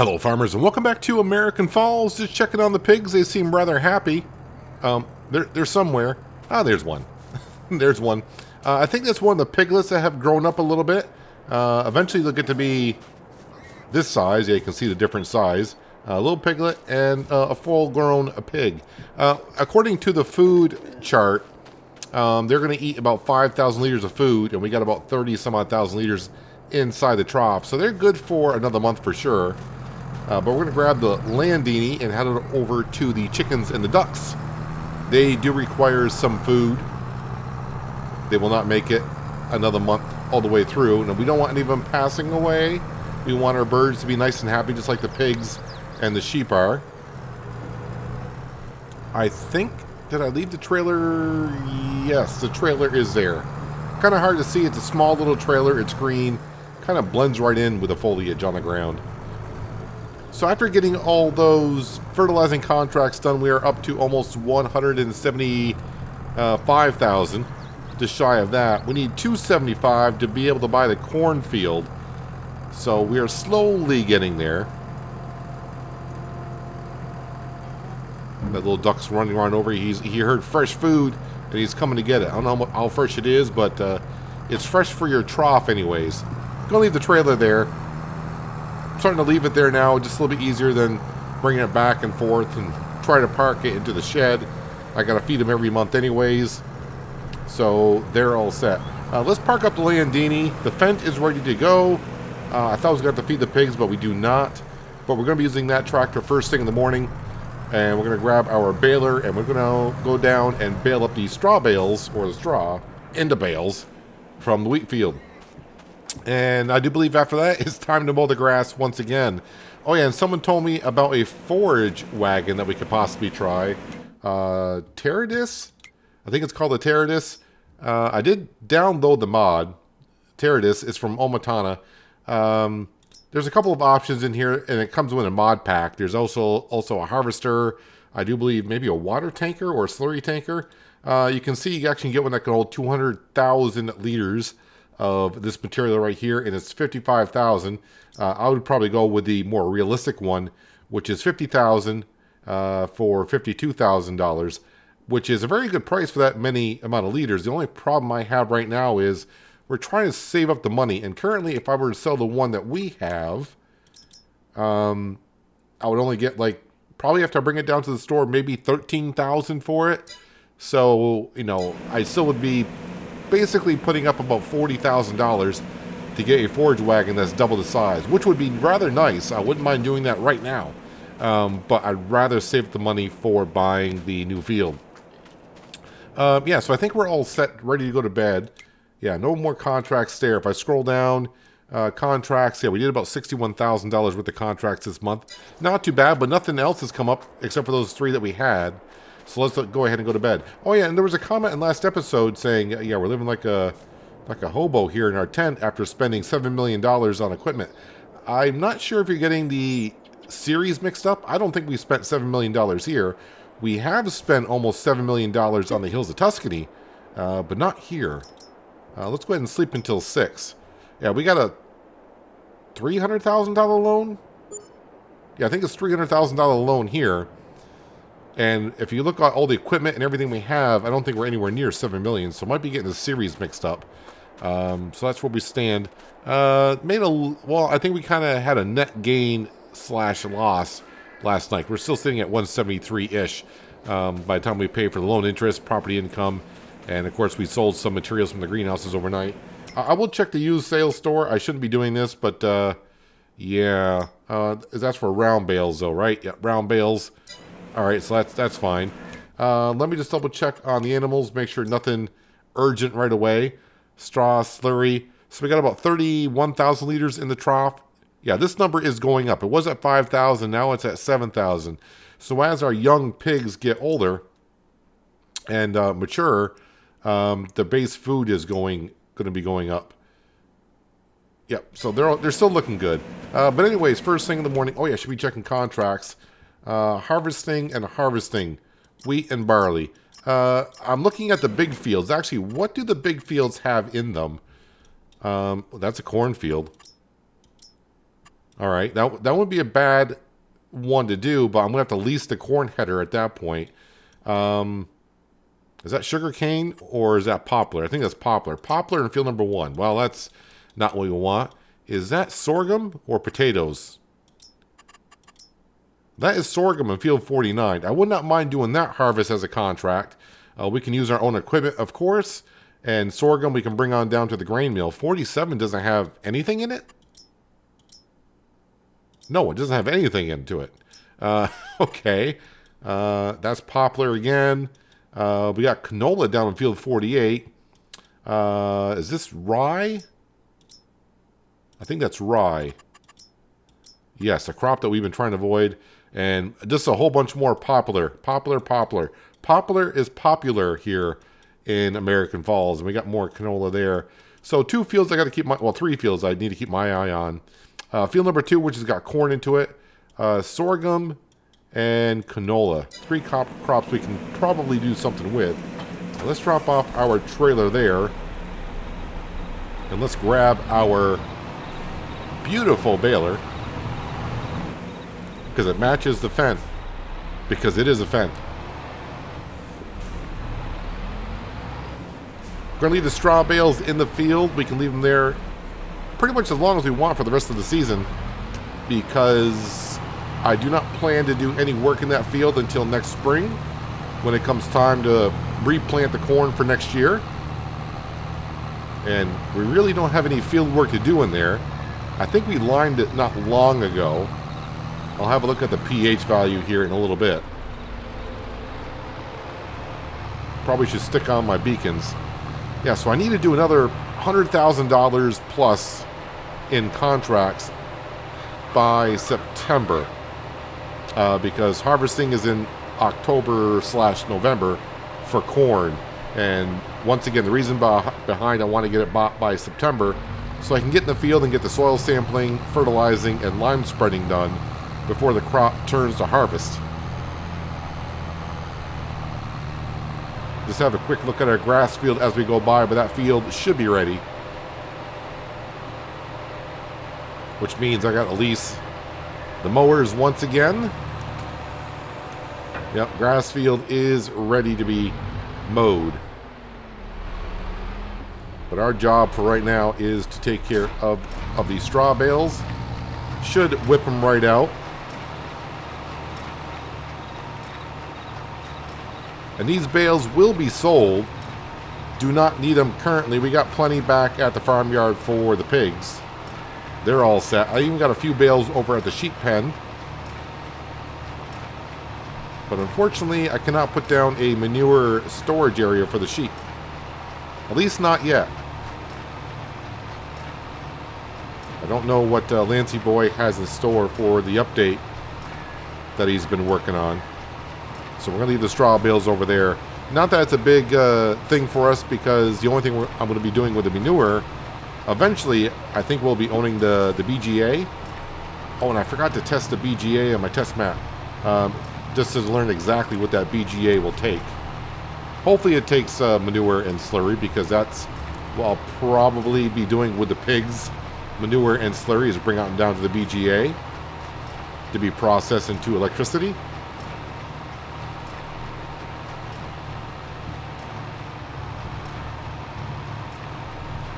Hello farmers and welcome back to American Falls. Just checking on the pigs. They seem rather happy. They're somewhere. Ah, there's one. There's one. I think that's one of the piglets that have grown up a little bit. Eventually they'll get to be this size. Yeah, you can see the different size. A little piglet and a full-grown pig. According to the food chart, they're going to eat about 5,000 liters of food, and we got about 30 some odd thousand liters inside the trough. So they're good for another month for sure. But we're going to grab the Landini and head it over to the chickens and the ducks. They do require some food. They will not make it another month all the way through. And we don't want any of them passing away. We want our birds to be nice and happy, just like the pigs and the sheep are. I think, did I leave the trailer? Yes, the trailer is there. Kind of hard to see. It's a small little trailer. It's green. Kind of blends right in with the foliage on the ground. So after getting all those fertilizing contracts done, we are up to almost 175,000. Just shy of that. We need 275 to be able to buy the cornfield. So we are slowly getting there. That little duck's running around over. He heard fresh food and he's coming to get it. I don't know how fresh it is, but it's fresh for your trough anyways. Gonna leave the trailer there. I'm starting to leave it there now, just a little bit easier than bringing it back and forth and try to park it into the shed. I gotta feed them every month anyways, so they're all set. Let's park up the Landini. The Fent is ready to go. I thought I was going to have to feed the pigs, but we do not. But we're going to be using that tractor first thing in the morning, and we're going to grab our baler, and we're going to go down and bale up these straw bales, or the straw, into bales from the wheat field. And I do believe after that, it's time to mow the grass once again. Oh yeah, and someone told me about a forage wagon that we could possibly try. Teradis? I think it's called the Teradis. I did download the mod. Teradis is from Omatana. There's a couple of options in here, and it comes with a mod pack. There's also a harvester. I do believe maybe a water tanker or a slurry tanker. You can see you actually can get one that can hold 200,000 liters of this material right here, and it's 55,000. I would probably go with the more realistic one, which is 50,000 for $52,000, which is a very good price for that many amount of liters. The only problem I have right now is we're trying to save up the money, and currently if I were to sell the one that we have, I would only get probably after I bring it down to the store, maybe 13,000 for it. So, I still would be basically putting up about $40,000 to get a forage wagon that's double the size, which would be rather nice. I wouldn't mind doing that right now, but I'd rather save the money for buying the new field. Yeah, so I think we're all set, ready to go to bed. Yeah, no more contracts there. If I scroll down, contracts, yeah, we did about $61,000 worth of contracts this month. Not too bad, but nothing else has come up except for those 3 that we had. So let's go ahead and go to bed. Oh yeah, and there was a comment in last episode saying, yeah, we're living like a hobo here in our tent after spending $7 million on equipment. I'm not sure if you're getting the series mixed up. I don't think we spent $7 million here. We have spent almost $7 million on the hills of Tuscany, but not here. Let's go ahead and sleep until 6. Yeah, we got a $300,000 loan? Yeah, I think it's $300,000 loan here. And if you look at all the equipment and everything we have, I don't think we're anywhere near 7 million. So I might be getting the series mixed up. So that's where we stand. I think we kind of had a net gain / loss last night. We're still sitting at 173-ish by the time we pay for the loan interest, property income, and of course we sold some materials from the greenhouses overnight. I will check the used sales store. I shouldn't be doing this, but yeah, that's for round bales though, right? Yeah, round bales. All right, so that's fine. Let me just double check on the animals, make sure nothing urgent right away. Straw, slurry. So we got about 31,000 liters in the trough. Yeah, this number is going up. It was at 5,000, now it's at 7,000. So as our young pigs get older and mature, the base food is going to be going up. Yep, so they're still looking good. But anyways, first thing in the morning, oh yeah, I should be checking contracts. Harvesting and harvesting wheat and barley. I'm looking at the big fields. Actually, what do the big fields have in them? That's a cornfield. All right, that would be a bad one to do, but I'm going to have to lease the corn header at that point. Is that sugarcane or is that poplar? I think that's poplar. Poplar in field number 1. Well, that's not what we want. Is that sorghum or potatoes? That is sorghum in field 49. I would not mind doing that harvest as a contract. We can use our own equipment, of course. And sorghum we can bring on down to the grain mill. 47 doesn't have anything in it? No, it doesn't have anything into it. Okay. That's poplar again. We got canola down in field 48. Is this rye? I think that's rye. Yes, a crop that we've been trying to avoid. And just a whole bunch more poplar. Poplar. Poplar is popular here in American Falls. And we got more canola there. So 2 fields I got to keep my... Well, 3 fields I need to keep my eye on. Field number 2, which has got corn into it. Sorghum and canola. 3 crops we can probably do something with. So let's drop off our trailer there. And let's grab our beautiful baler. Because it matches the fence. Because it is a fence. We're going to leave the straw bales in the field. We can leave them there pretty much as long as we want for the rest of the season. Because I do not plan to do any work in that field until next spring. When it comes time to replant the corn for next year. And we really don't have any field work to do in there. I think we lined it not long ago. I'll have a look at the pH value here in a little bit. Probably should stick on my beacons. Yeah, so I need to do another $100,000 plus in contracts by September. Because harvesting is in October/November for corn. And once again, the reason behind I want to get it bought by September so I can get in the field and get the soil sampling, fertilizing, and lime spreading done before the crop turns to harvest. Just have a quick look at our grass field as we go by, but that field should be ready. Which means I got to lease the mowers once again. Yep, grass field is ready to be mowed. But our job for right now is to take care of these straw bales. Should whip them right out. And these bales will be sold. Do not need them currently. We got plenty back at the farmyard for the pigs. They're all set. I even got a few bales over at the sheep pen. But unfortunately, I cannot put down a manure storage area for the sheep. At least not yet. I don't know what Lancey Boy has in store for the update that he's been working on. So we're going to leave the straw bales over there. Not that it's a big thing for us, because the only thing I'm going to be doing with the manure, eventually, I think we'll be owning the BGA. Oh, and I forgot to test the BGA on my test map. Just to learn exactly what that BGA will take. Hopefully it takes manure and slurry, because that's what I'll probably be doing with the pigs. Manure and slurry is bring out down to the BGA to be processed into electricity.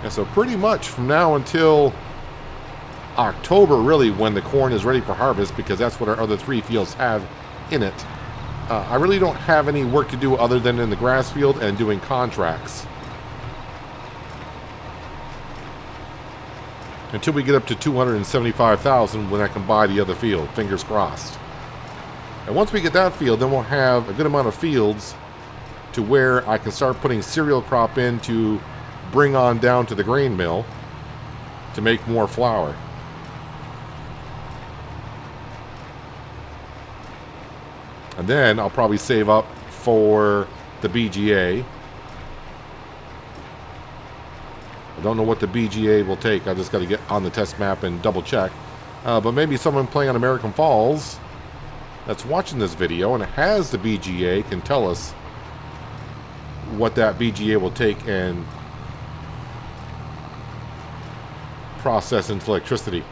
And so pretty much from now until October, really, when the corn is ready for harvest, because that's what our other 3 fields have in it, I really don't have any work to do other than in the grass field and doing contracts. Until we get up to $275,000 when I can buy the other field, fingers crossed. And once we get that field, then we'll have a good amount of fields to where I can start putting cereal crop in to bring on down to the grain mill to make more flour. And then I'll probably save up for the BGA. I don't know what the BGA will take. I just got to get on the test map and double check. But maybe someone playing on American Falls that's watching this video and has the BGA can tell us what that BGA will take and process into electricity.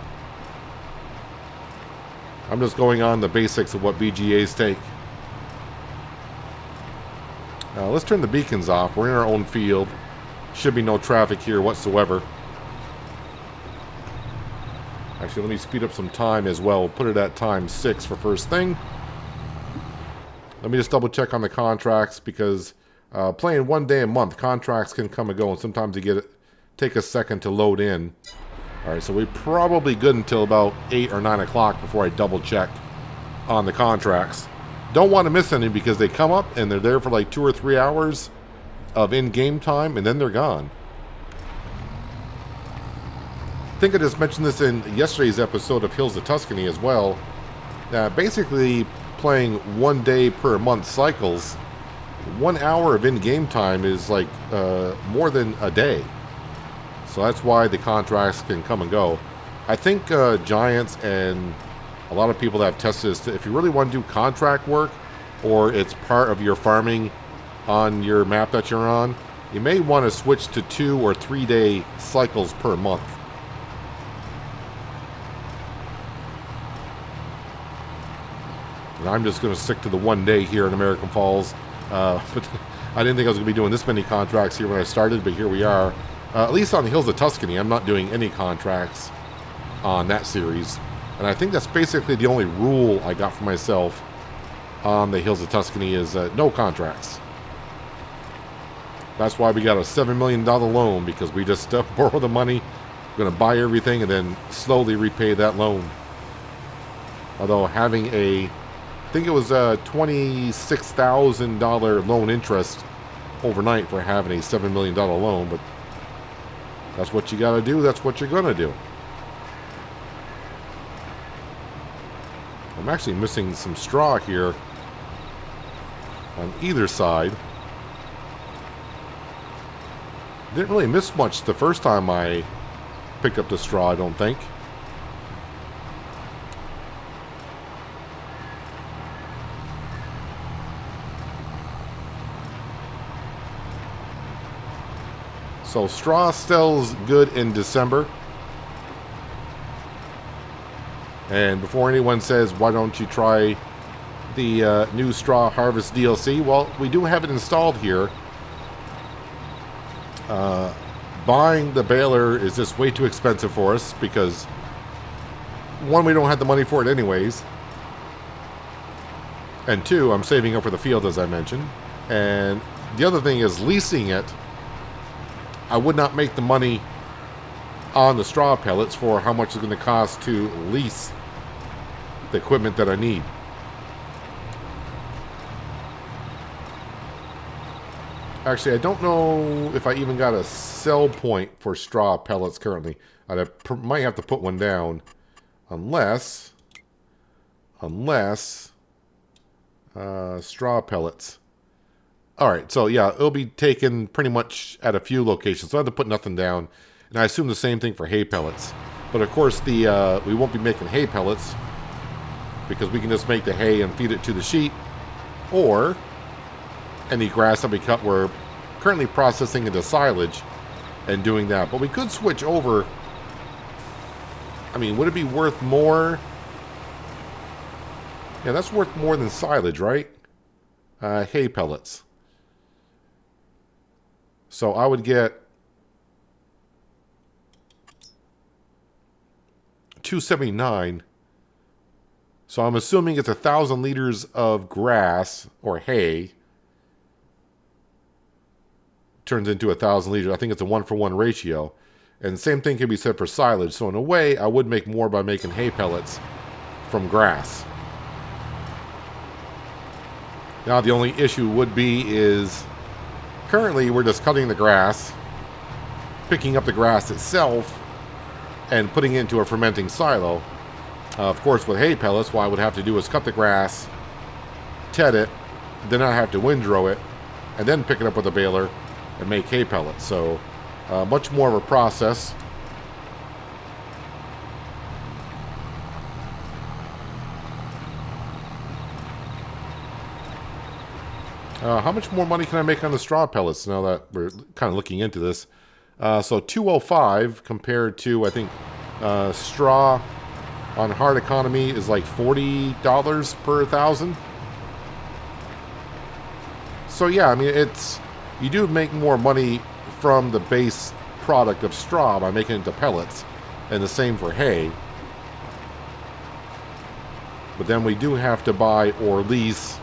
I'm just going on the basics of what BGAs take. Let's turn the beacons off. We're in our own field. Should be no traffic here whatsoever. Actually, let me speed up some time as well. We'll put it at time 6 for first thing. Let me just double check on the contracts because playing 1 day a month, contracts can come and go, and sometimes you take a second to load in. All right, so we're probably good until about 8 or 9 o'clock before I double check on the contracts. Don't want to miss any because they come up and they're there for like 2 or 3 hours of in-game time, and then they're gone. I think I just mentioned this in yesterday's episode of Hills of Tuscany as well. Basically, playing 1 day per month cycles, 1 hour of in-game time is like more than a day. So that's why the contracts can come and go. I think Giants and a lot of people that have tested this, if you really want to do contract work or it's part of your farming on your map that you're on, you may want to switch to 2 or 3 day cycles per month. And I'm just going to stick to the 1 day here in American Falls. But I didn't think I was going to be doing this many contracts here when I started, but here we are. At least on the Hills of Tuscany, I'm not doing any contracts on that series. And I think that's basically the only rule I got for myself on the Hills of Tuscany is no contracts. That's why we got a $7 million loan, because we just borrow the money, we're going to buy everything, and then slowly repay that loan. Although having I think it was a $26,000 loan interest overnight for having a $7 million loan, but that's what you got to do. That's what you're going to do. I'm actually missing some straw here on either side. Didn't really miss much the first time I picked up the straw, I don't think. So straw sells good in December. And before anyone says, why don't you try the new Straw Harvest DLC? Well, we do have it installed here. Buying the baler is just way too expensive for us because, one, we don't have the money for it anyways. And two, I'm saving up for the field, as I mentioned. And the other thing is leasing it. I would not make the money on the straw pellets for how much it's going to cost to lease the equipment that I need. Actually, I don't know if I even got a sell point for straw pellets currently. Might have to put one down, unless straw pellets. All right, so yeah, it'll be taken pretty much at a few locations. So I have to put nothing down, and I assume the same thing for hay pellets. But of course, we won't be making hay pellets because we can just make the hay and feed it to the sheep, or any grass that we cut. We're currently processing into silage and doing that, but we could switch over. I mean, would it be worth more? Yeah, that's worth more than silage, right? Hay pellets. So I would get $2.79. So I'm assuming it's 1,000 liters of grass or hay turns into 1,000 liters. I think it's a 1-for-1 ratio. And the same thing can be said for silage. So in a way, I would make more by making hay pellets from grass. Now the only issue would be is currently we're just cutting the grass, picking up the grass itself, and putting it into a fermenting silo. Of course, with hay pellets, what I would have to do is cut the grass, ted it, then I have to windrow it, and then pick it up with a baler and make hay pellets. So much more of a process. How much more money can I make on the straw pellets now that we're kind of looking into this? So $2.05 compared to, I think, straw on hard economy is like $40 per 1,000. So yeah, I mean, it's, you do make more money from the base product of straw by making it into pellets, and the same for hay. But then we do have to buy or lease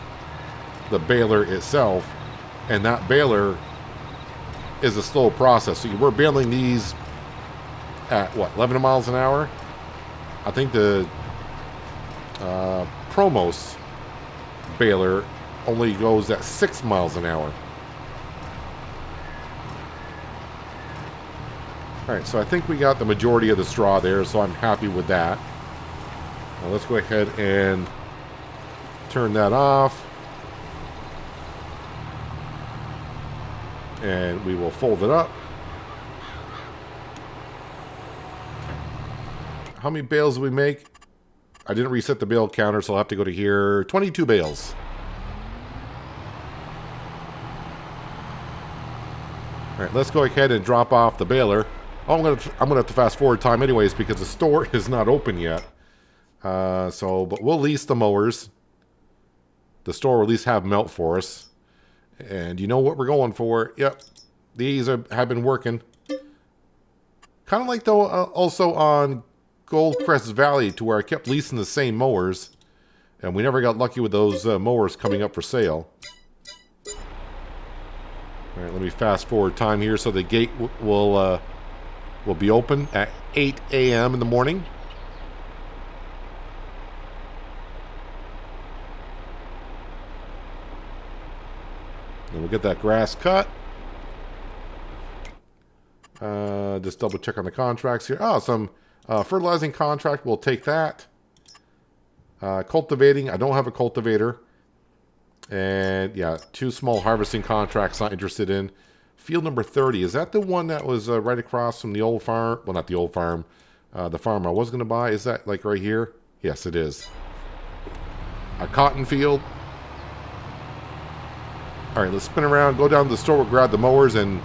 the baler itself, and that baler is a slow process. So we're baling these at what, 11 miles an hour? I think the Promos baler only goes at 6 miles an hour. Alright, so I think we got the majority of the straw there, so I'm happy with that. Now let's go ahead and turn that off. And we will fold it up. How many bales do we make? I didn't reset the bale counter, so I'll have to go to here. 22 bales. Alright, let's go ahead and drop off the baler. Oh, I'm gonna have to fast forward time anyways because the store is not open yet. But we'll lease the mowers. The store will at least have them out for us. And you know what we're going for. Yep, these have been working. Kind of like though also on Goldcrest Valley, to where I kept leasing the same mowers, and we never got lucky with those mowers coming up for sale. All right, let me fast forward time here so the gate will be open at 8 a.m. in the morning. And we'll get that grass cut. Just double check on the contracts here. Oh, some fertilizing contract. We'll take that. Cultivating. I don't have a cultivator. And yeah, 2 small harvesting contracts not interested in. Field number 30. Is that the one that was right across from the old farm? Well, not the old farm. The farm I was going to buy. Is that like right here? Yes, it is. A cotton field. All right, let's spin around, go down to the store, we'll grab the mowers, and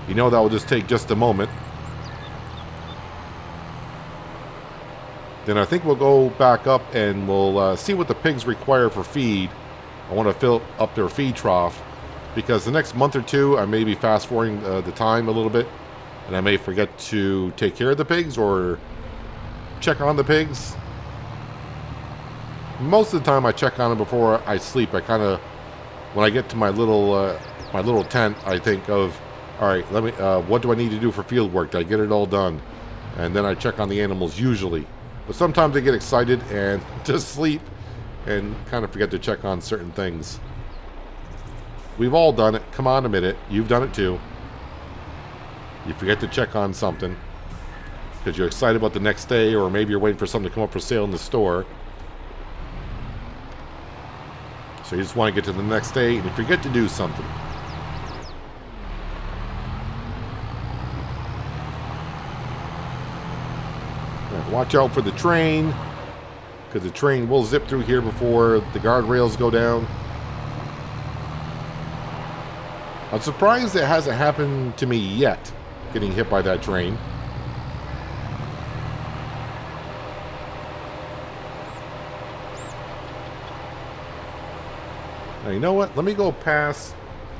you know that will just take just a moment. Then I think we'll go back up and we'll see what the pigs require for feed. I want to fill up their feed trough because the next month or two I may be fast forwarding the time a little bit, and I may forget to take care of the pigs or check on the pigs. Most of the time I check on them before I sleep. I kind of, when I get to my little tent, I think of, all right, let me. What do I need to do for field work? Did I get it all done? And then I check on the animals usually. But sometimes I get excited and just sleep and kind of forget to check on certain things. We've all done it. Come on, admit it. You've done it too. You forget to check on something because you're excited about the next day, or maybe you're waiting for something to come up for sale in the store. So you just want to get to the next day and you forget to do something. Right, watch out for the train, because the train will zip through here before the guardrails go down. I'm surprised it hasn't happened to me yet, getting hit by that train. Now, you know what? Let me go past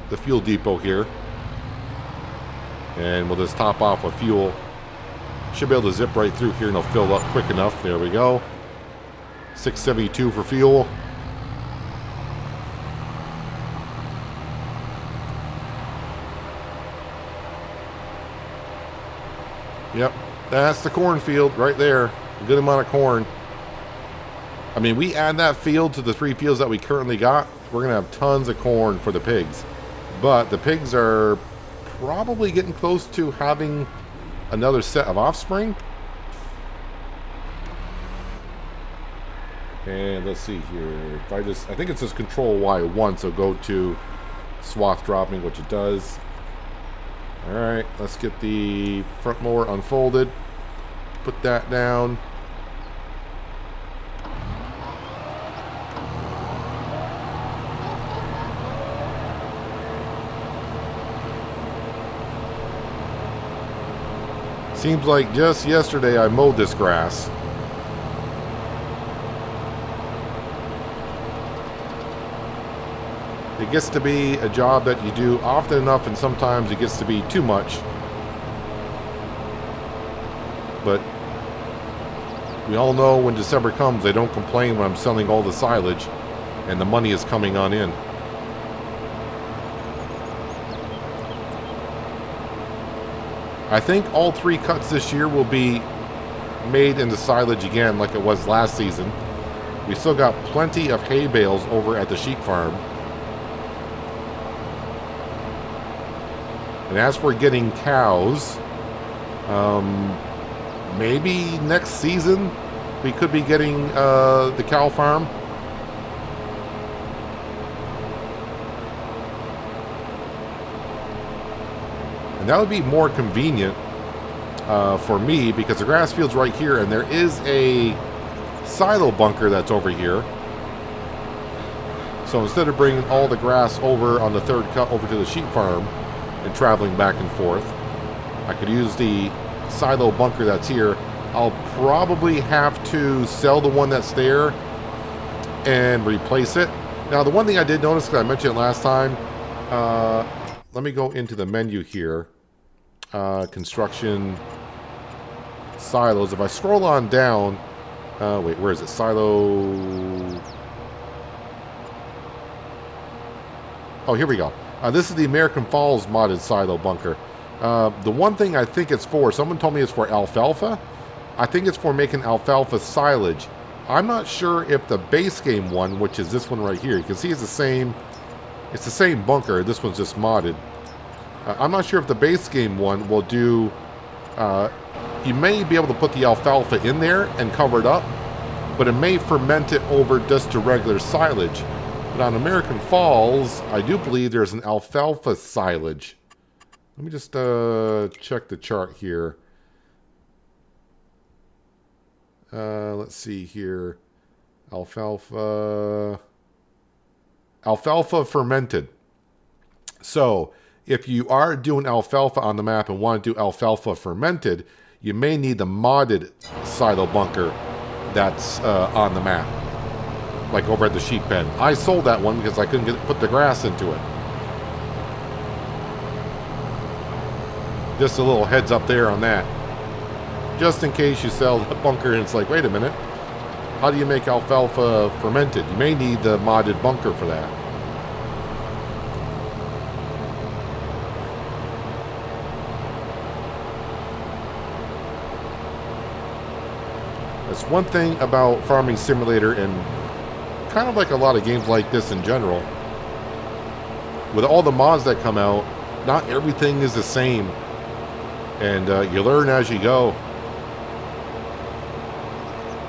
the fuel depot here. And we'll just top off with fuel. Should be able to zip right through here and it'll fill up quick enough. There we go. $6.72 for fuel. Yep, that's the cornfield right there. A good amount of corn. I mean, we add that field to the 3 fields that we currently got, we're going to have tons of corn for the pigs. But the pigs are probably getting close to having another set of offspring. And let's see here. If I think it says Control Y once, so go to swath dropping, which it does. All right, let's get the front mower unfolded. Put that down. Seems like just yesterday I mowed this grass. It gets to be a job that you do often enough, and sometimes it gets to be too much. But we all know when December comes, they don't complain when I'm selling all the silage and the money is coming on in. I think all 3 cuts this year will be made into silage again like it was last season. We still got plenty of hay bales over at the sheep farm. And as for getting cows, maybe next season we could be getting the cow farm. And that would be more convenient for me because the grass field's right here and there is a silo bunker that's over here. So instead of bringing all the grass over on the 3rd cut over to the sheep farm and traveling back and forth, I could use the silo bunker that's here. I'll probably have to sell the one that's there and replace it. Now, the one thing I did notice, because I mentioned it last time, let me go into the menu here. Construction silos. If I scroll on down, wait, where is it? Silo. Oh, here we go. This is the American Falls modded silo bunker. The one thing I think it's for, someone told me it's for alfalfa. I think it's for making alfalfa silage. I'm not sure if the base game one, which is this one right here, you can see it's the same bunker. This one's just modded. I'm not sure if the base game one will do, you may be able to put the alfalfa in there and cover it up, but it may ferment it over just to regular silage. But on American Falls, I do believe there's an alfalfa silage. Let me just check the chart here. Let's see here. Alfalfa fermented. So if you are doing alfalfa on the map and want to do alfalfa fermented, you may need the modded silo bunker that's on the map, like over at the sheep pen. I sold that one because I couldn't put the grass into it. Just a little heads up there on that. Just in case you sell the bunker and it's like, wait a minute, how do you make alfalfa fermented? You may need the modded bunker for that. That's one thing about Farming Simulator, and kind of like a lot of games like this in general. With all the mods that come out, not everything is the same. And you learn as you go.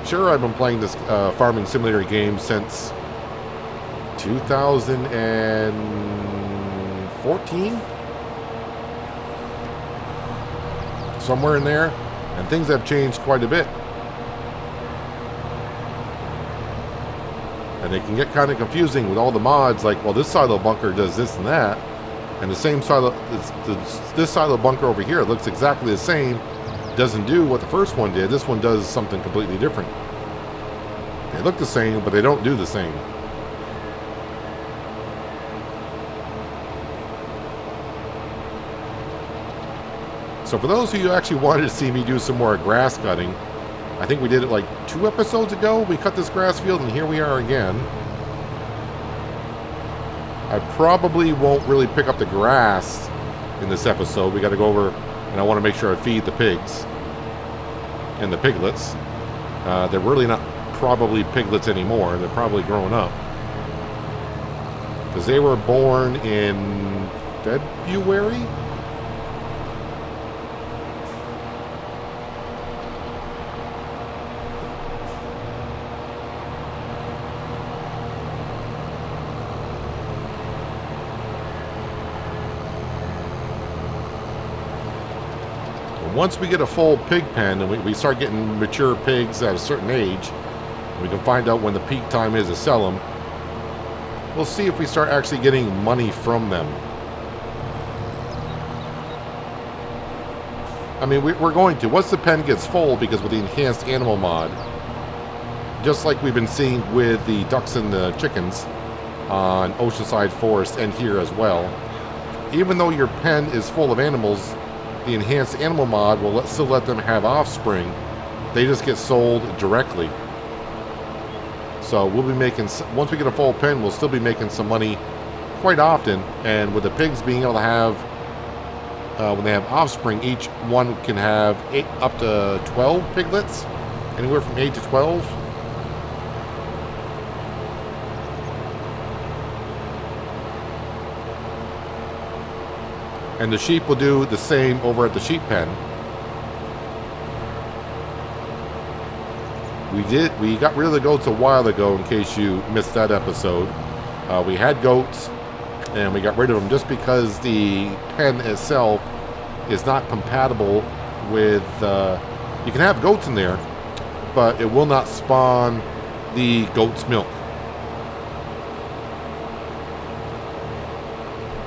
Sure, I've been playing this Farming Simulator game since 2014? Somewhere in there. And things have changed quite a bit. And they can get kind of confusing with all the mods, like, well, this silo bunker does this and that. And the same silo, this silo bunker over here looks exactly the same. Doesn't do what the first one did. This one does something completely different. They look the same, but they don't do the same. So for those of you who actually wanted to see me do some more grass cutting, I think we did it like 2 episodes ago. We cut this grass field, and here we are again. I probably won't really pick up the grass in this episode. We got to go over, and I want to make sure I feed the pigs and the piglets. They're really not probably piglets anymore. They're probably grown up. Because they were born in February? Once we get a full pig pen and we start getting mature pigs at a certain age, we can find out when the peak time is to sell them. We'll see if we start actually getting money from them. I mean, we're going to. Once the pen gets full, because with the enhanced animal mod, just like we've been seeing with the ducks and the chickens, on Oceanside Forest and here as well. Even though your pen is full of animals, the enhanced animal mod will still let them have offspring. They just get sold directly. So we'll be making, once we get a full pen, we'll still be making some money quite often. And with the pigs being able to have, when they have offspring, each one can have up to 12 piglets, anywhere from 8 to 12. And the sheep will do the same over at the sheep pen. We got rid of the goats a while ago, in case you missed that episode. We had goats, and we got rid of them just because the pen itself is not compatible with... you can have goats in there, but it will not spawn the goat's milk.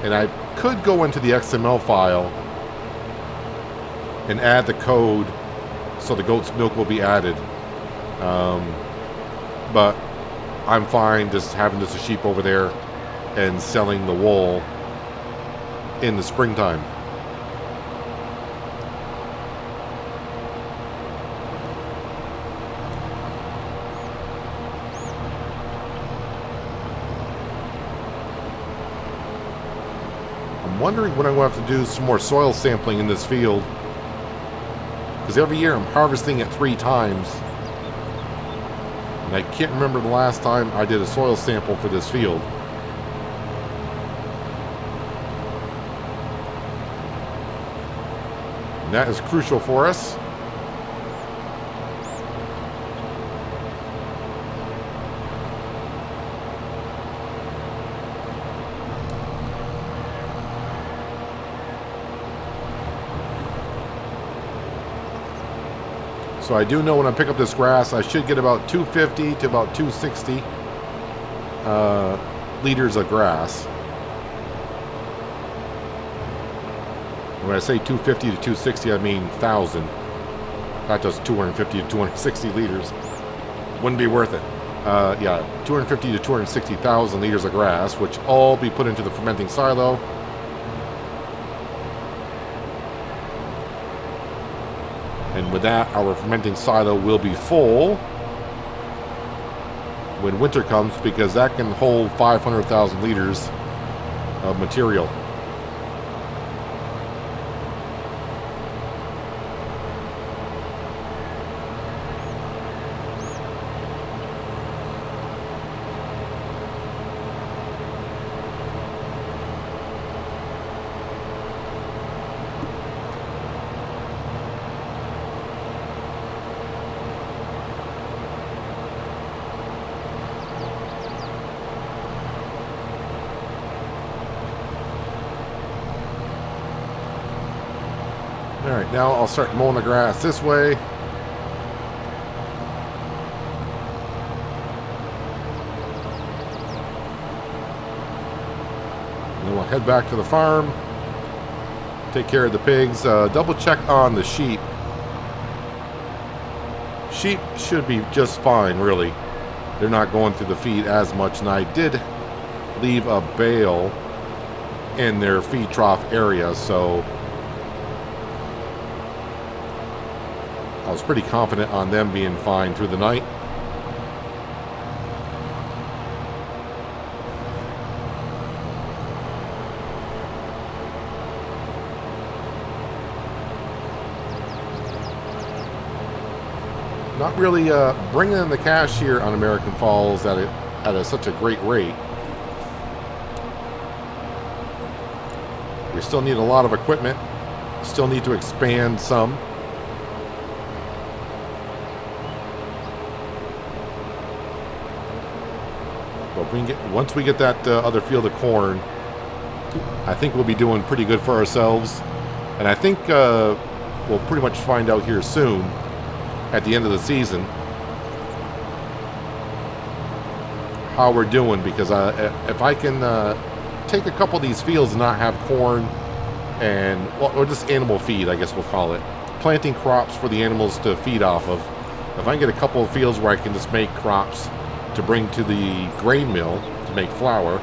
And I could go into the XML file and add the code so the goat's milk will be added. But I'm fine just having just a sheep over there and selling the wool in the springtime. I'm wondering when I'm going to have to do some more soil sampling in this field, because every year I'm harvesting it 3 times. And I can't remember the last time I did a soil sample for this field. And that is crucial for us. So I do know when I pick up this grass, I should get about 250 to about 260 liters of grass. When I say 250 to 260, I mean 1,000. Not just 250 to 260 liters. Wouldn't be worth it. Yeah, 250 to 260,000 liters of grass, which all be put into the fermenting silo. And with that, our fermenting silo will be full when winter comes, because that can hold 500,000 liters of material. Alright, now I'll start mowing the grass this way. And then we'll head back to the farm, take care of the pigs, double check on the sheep. Sheep should be just fine, really. They're not going through the feed as much, and I did leave a bale in their feed trough area, so I was pretty confident on them being fine through the night. Not really bringing in the cash here on American Falls at such a great rate. We still need a lot of equipment. Still need to expand some. But if we can get, once we get that other field of corn, I think we'll be doing pretty good for ourselves. And I think we'll pretty much find out here soon, at the end of the season, how we're doing. Because if I can take a couple of these fields and not have corn and, well, or just animal feed, I guess we'll call it, planting crops for the animals to feed off of. If I can get a couple of fields where I can just make crops to bring to the grain mill to make flour.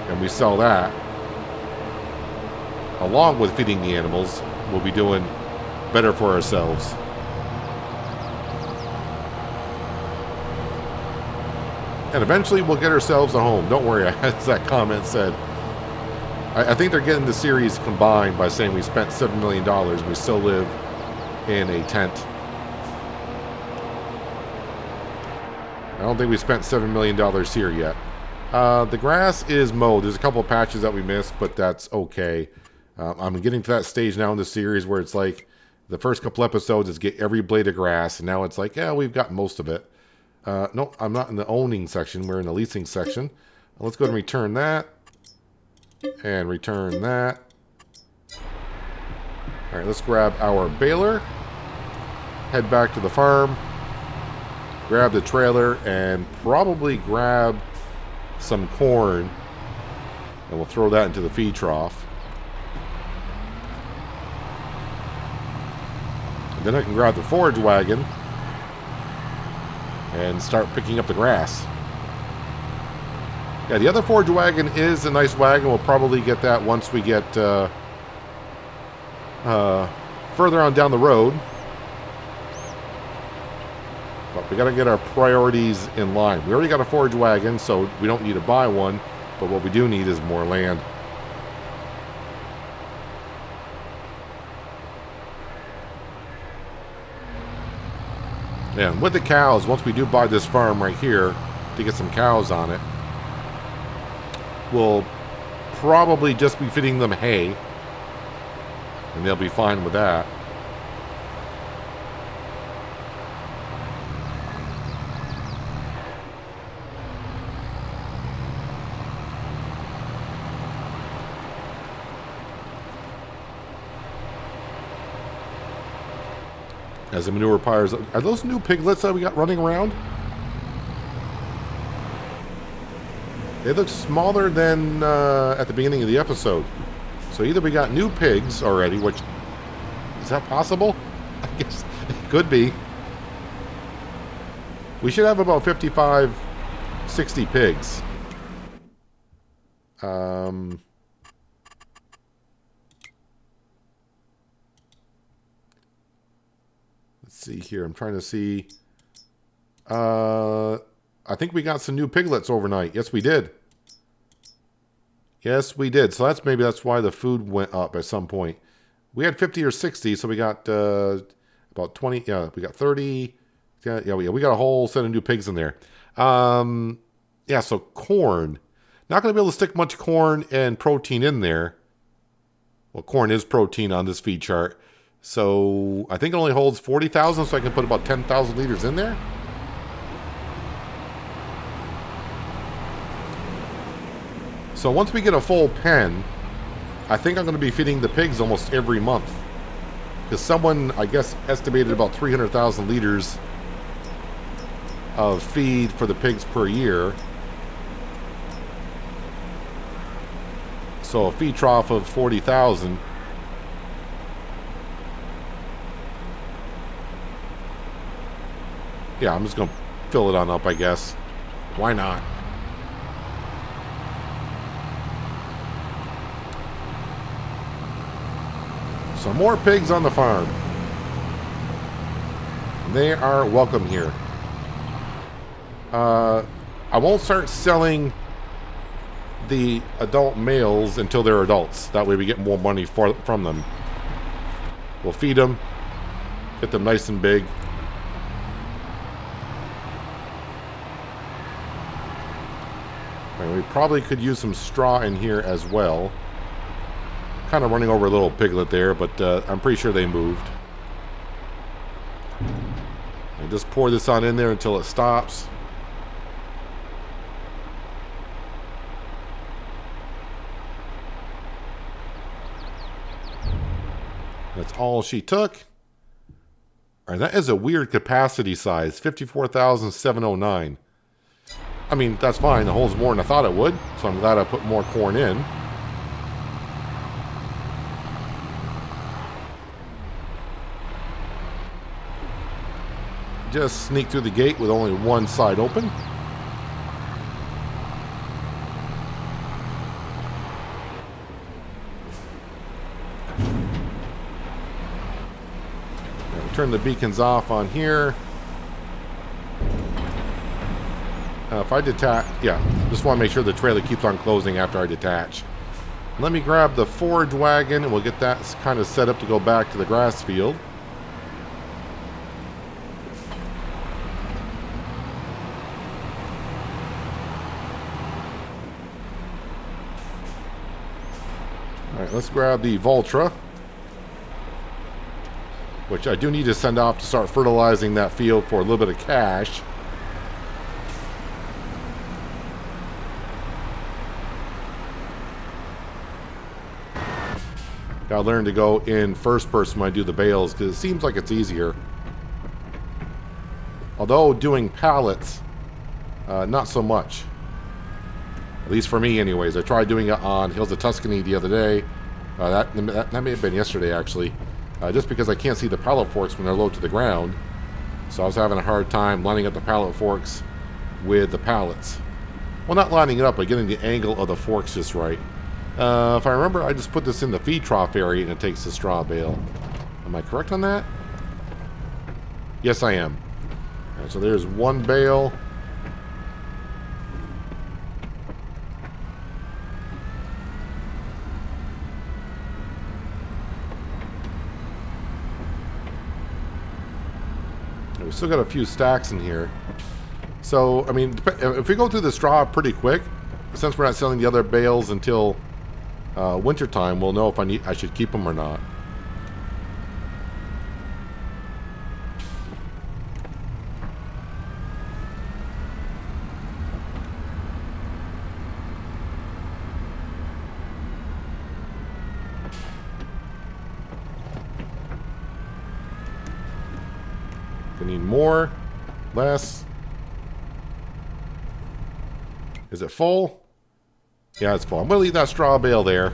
And we sell that. Along with feeding the animals, we'll be doing better for ourselves. And eventually we'll get ourselves a home. Don't worry, as that comment said. I think they're getting the series combined by saying we spent $7 million. We still live in a tent. I don't think we spent $7 million here yet. The grass is mowed. There's a couple of patches that we missed, but that's okay. I'm getting to that stage now in the series where it's like the first couple episodes is get every blade of grass, and now it's like, yeah, we've got most of it. No, I'm not in the owning section. We're in the leasing section. Let's go ahead and return that. And return that. Alright, let's grab our baler. Head back to the farm. Grab the trailer and probably grab some corn. And we'll throw that into the feed trough. And then I can grab the forage wagon and start picking up the grass. Yeah, the other forage wagon is a nice wagon. We'll probably get that once we get further on down the road. But we got to get our priorities in line. We already got a forage wagon, so we don't need to buy one. But what we do need is more land. And with the cows, once we do buy this farm right here to get some cows on it, we'll probably just be feeding them hay, and they'll be fine with that. As the manure piles, are those new piglets that we got running around? They look smaller than at the beginning of the episode. So either we got new pigs already, which... Is that possible? I guess it could be. We should have about 55, 60 pigs. Let's see here. I'm trying to see... I think we got some new piglets overnight. Yes, we did. Yes, we did. So that's why the food went up at some point. We had 50 or 60, so we got about 20. Yeah, we got 30. Yeah, we got a whole set of new pigs in there. Yeah, so corn. Not going to be able to stick much corn and protein in there. Well, corn is protein on this feed chart. So I think it only holds 40,000, so I can put about 10,000 liters in there. So once we get a full pen, I think I'm going to be feeding the pigs almost every month. Because someone, I guess, estimated about 300,000 liters of feed for the pigs per year. So a feed trough of 40,000. Yeah, I'm just going to fill it on up, I guess. Why not? Some more pigs on the farm. They are welcome here. I won't start selling the adult males until they're adults. That way we get more money from them. We'll feed them. Get them nice and big. And we probably could use some straw in here as well. Kind of running over a little piglet there, but I'm pretty sure they moved. And just pour this on in there until it stops. That's all she took. All right, that is a weird capacity size, 54,709. I mean, that's fine. It holds more than I thought it would, so I'm glad I put more corn in. Just sneak through the gate with only one side open. turn the beacons off on here. If I detach, yeah, just want to make sure the trailer keeps on closing after I detach. Let me grab the forage wagon and we'll get that kind of set up to go back to the grass field. Alright, let's grab the Voltra, which I do need to send off to start fertilizing that field for a little bit of cash. Gotta learn to go in first person when I do the bales, because it seems like it's easier. Although doing pallets, not so much. At least for me anyways. I tried doing it on Hills of Tuscany the other day. That may have been yesterday actually. Just because I can't see the pallet forks when they're low to the ground. So I was having a hard time lining up the pallet forks with the pallets. Well, not lining it up, but getting the angle of the forks just right. If I remember, I just put this in the feed trough area and it takes the straw bale. Am I correct on that? Yes, I am. Alright, so there's one bale. We still got a few stacks in here. So, I mean, if we go through the straw pretty quick, since we're not selling the other bales until winter time, we'll know if I should keep them or not. I need more, less. Is it full? Yeah, it's full. I'm going to leave that straw bale there.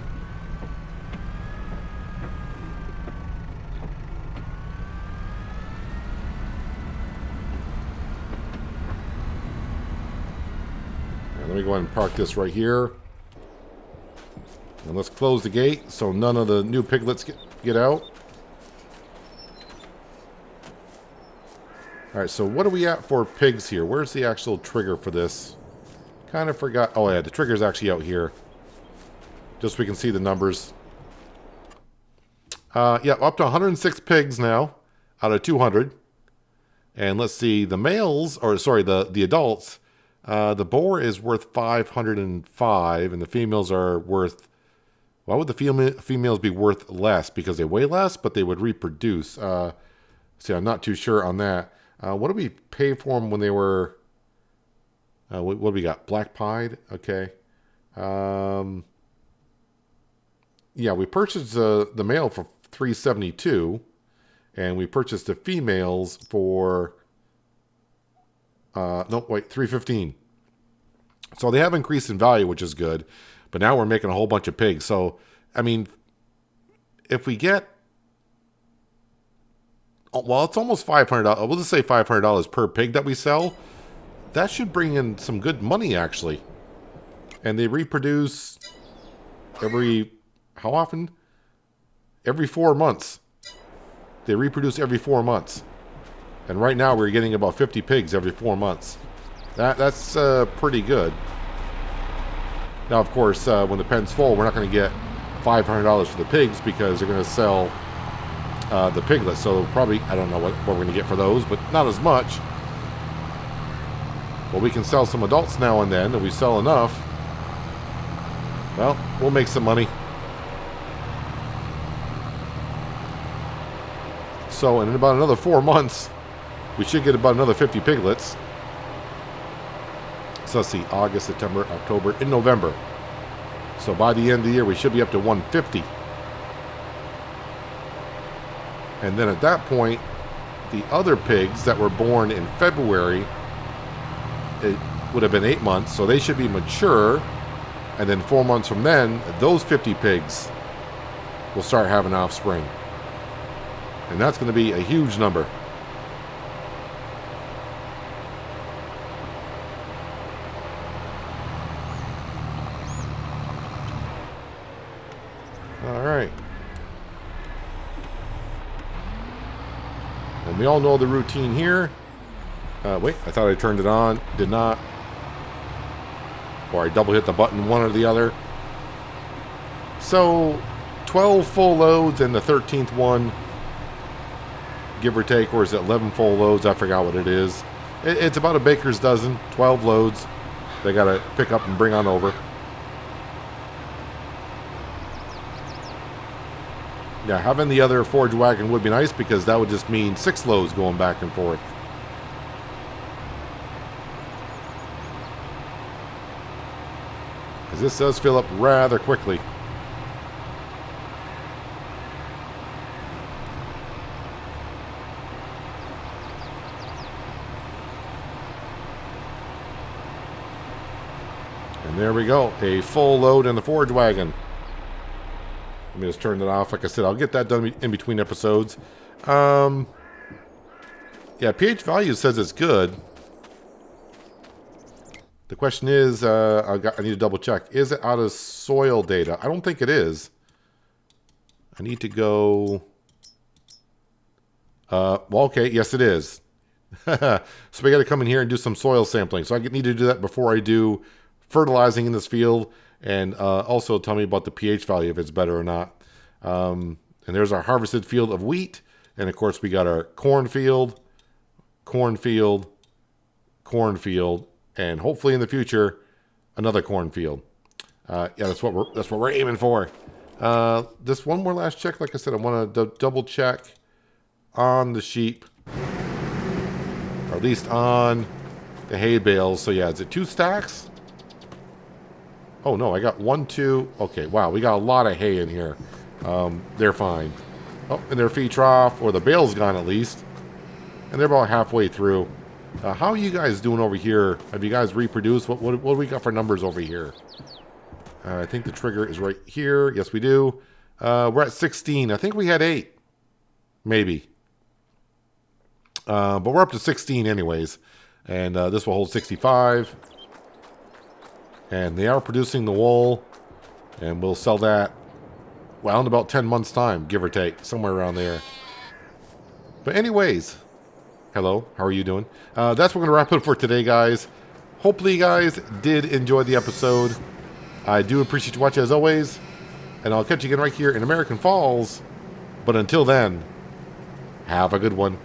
Now, let me go ahead and park this right here. And let's close the gate so none of the new piglets get out. Alright, so what are we at for pigs here? Where's the actual trigger for this? Kind of forgot. Oh, yeah, the trigger's actually out here. Just so we can see the numbers. Yeah, up to 106 pigs now out of 200. And let's see, the males, or sorry, the adults, the boar is worth 505, and the females are worth... Why would the females be worth less? Because they weigh less, but they would reproduce. See, I'm not too sure on that. What did we pay for them when they were... what do we got? Black pied? Okay. Yeah, we purchased the male for $372, and we purchased the females for... no, wait, $315. So they have increased in value, which is good. But now we're making a whole bunch of pigs. So, I mean, if we get... Well, it's almost $500. We'll just say $500 per pig that we sell. That should bring in some good money, actually. And they reproduce every... How often? Every 4 months. They reproduce every 4 months. And right now we're getting about 50 pigs every 4 months. That's pretty good. Now, of course, when the pen's full, we're not going to get $500 for the pigs because they're going to sell the piglets. So probably, I don't know what we're going to get for those, but not as much. Well, we can sell some adults now and then, and we sell enough. Well, we'll make some money. So in about another 4 months, we should get about another 50 piglets. So let's see, August, September, October, in November. So by the end of the year, we should be up to 150. And then at that point, the other pigs that were born in February, it would have been 8 months, so they should be mature. And then 4 months from then, those 50 pigs will start having offspring. And that's going to be a huge number. All right. And we all know the routine here. Wait, I thought I turned it on. Did not. Or I double hit the button, one or the other. So, 12 full loads and the 13th one, give or take, or is it 11 full loads? I forgot what it is. It's about a baker's dozen, 12 loads. They got to pick up and bring on over. Yeah, having the other forage wagon would be nice because that would just mean 6 loads going back and forth. Because this does fill up rather quickly. And there we go, a full load in the forage wagon. Let me just turn that off. Like I said, I'll get that done in between episodes. Yeah, pH value says it's good. The question is, I need to double check. Is it out of soil data? I don't think it is. I need to go... well, okay, yes it is. So we got to come in here and do some soil sampling. So I need to do that before I do fertilizing in this field, and also tell me about the pH value, if it's better or not. And there's our harvested field of wheat, and of course we got our cornfield, cornfield, cornfield, and hopefully in the future another cornfield. Yeah, that's what we're aiming for. This one more last check. Like I said, I want to double check on the sheep, or at least on the hay bales. So yeah, is it 2 stacks? Oh no, I got 1, 2. Okay, wow, we got a lot of hay in here. They're fine. Oh, and their feed trough, or the bale's gone at least. And they're about halfway through. How are you guys doing over here? Have you guys reproduced? What do we got for numbers over here? I think the trigger is right here. Yes, we do. We're at 16. I think we had 8. Maybe. But we're up to 16 anyways. And this will hold 65. And they are producing the wool, and we'll sell that, well, in about 10 months' time, give or take, somewhere around there. But anyways, hello, how are you doing? That's what we're going to wrap up for today, guys. Hopefully you guys did enjoy the episode. I do appreciate you watching, as always, and I'll catch you again right here in American Falls. But until then, have a good one.